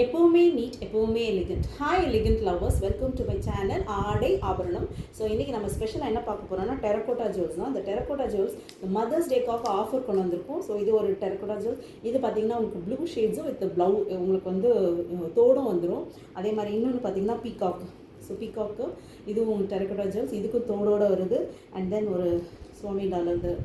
எப்போவுமே நீட் எப்போவுமே elegant. Hi elegant lovers, welcome to my channel ஆடை ஆபரணம். ஸோ இன்றைக்கி நம்ம ஸ்பெஷலாக என்ன பார்க்க போகிறோம்னா டெரக்கோட்டா ஜுவல்ஸ் தான். இந்த டெரக்கோட்டா ஜுவல்ஸ் மதர்ஸ் டேக்காக ஆஃபர் கொண்டு வந்திருக்கும். ஸோ இது ஒரு டெரக்கோட்டா ஜுவல்ஸ். இது பார்த்திங்கன்னா உங்களுக்கு ப்ளூ ஷேட்ஸும் வித் உங்களுக்கு வந்து தோடும் வந்துடும். அதே மாதிரி இன்னொன்று பார்த்திங்கன்னா பீகாக். ஸோ பீகாக்கு இதுவும் டெரக்கோட்டா ஜுவல்ஸ், இதுக்கும் தோடோடு வருது. அண்ட் தென் ஒரு சுவாமி டாலர்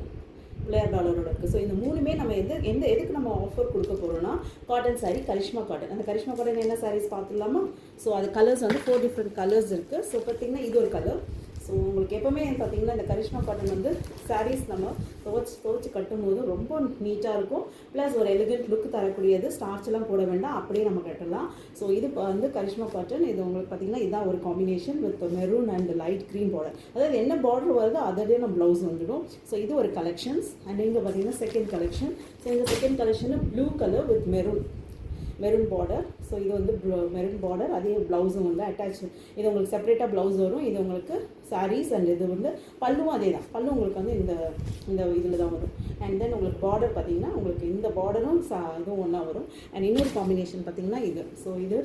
பிளேயர் டாலரோட இருக்குது. ஸோ இந்த மூணுமே நம்ம எதுக்கு நம்ம ஆஃபர் கொடுக்க போகிறோம்னா காட்டன் சாரீ, கரிஷ்மா காட்டன். அந்த கரிஷ்மா காட்டன் என்ன சாரீஸ் பார்த்துடலாமா? ஸோ அது கலர்ஸ் வந்து 4 டிஃப்ரெண்ட் கலர்ஸ் இருக்குது. ஸோ பார்த்திங்கன்னா இது ஒரு கலர். ஸோ உங்களுக்கு எப்போவுமே பார்த்திங்கன்னா இந்த கரிஷ்மா காட்டன் வந்து சாரீஸ் நம்ம துவச்சி கட்டும்போது ரொம்ப நீட்டாக இருக்கும். ப்ளஸ் ஒரு எலிகண்ட் லுக் தரக்கூடியது. ஸ்டார்ச்லாம் போட வேண்டாம், அப்படியே நம்ம கட்டலாம். ஸோ இது வந்து கரிஷ்மா காட்டன். இது உங்களுக்கு பார்த்திங்கன்னா இதுதான் ஒரு combination with maroon and light green border. அதாவது என்ன பார்டர் வருதோ அதோடய நம்ம ப்ளவுஸ் வந்துடும். ஸோ இது ஒரு கலெக்ஷன்ஸ். அண்ட் இங்கே பார்த்திங்கன்னா செகண்ட் கலெக்ஷன். ஸோ இந்த second collection blue colour with maroon border. So இது வந்து மெரூன் பார்டர், அதே ப்ளவுஸும் வந்து அட்டாச். இது உங்களுக்கு செப்பரேட்டாக ப்ளவுஸ் வரும். இது உங்களுக்கு சாரீஸ். அண்ட் இது வந்து பல்லுவும் அதே தான். பல்லு உங்களுக்கு வந்து இந்த இதில் தான் வரும். அண்ட் தென் உங்களுக்கு பார்டர் பார்த்திங்கன்னா உங்களுக்கு இந்த பார்டரும் இதுவும் ஒன்றா வரும். அண்ட் இன்னொரு காம்பினேஷன் பார்த்திங்கன்னா இது. ஸோ இது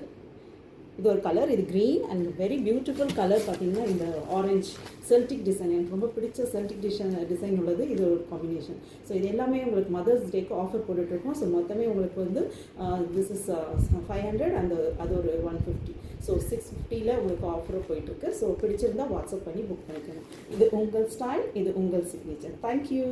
ஒரு கலர், இது green and very beautiful colour. பார்த்திங்கன்னா இந்த ஆரஞ்ச் செல்டிக் டிசைன், எனக்கு ரொம்ப பிடிச்ச செல்டிக் டிசைன் உள்ளது. இது ஒரு காம்பினேஷன். ஸோ இது எல்லாமே உங்களுக்கு மதர்ஸ் டேக்கு ஆஃபர் போட்டுட்ருக்கோம். ஸோ மொத்தமே உங்களுக்கு வந்து திஸ் இஸ் 500 அண்ட் அது ஒரு 150. ஸோ 650 உங்களுக்கு ஆஃபரும் போயிட்டுருக்கு. ஸோ பிடிச்சிருந்தால் வாட்ஸ்அப் பண்ணி புக் பண்ணிக்கணும். இது உங்கள் ஸ்டைல், இது உங்கள் சிக்னேச்சர். தேங்க்யூ.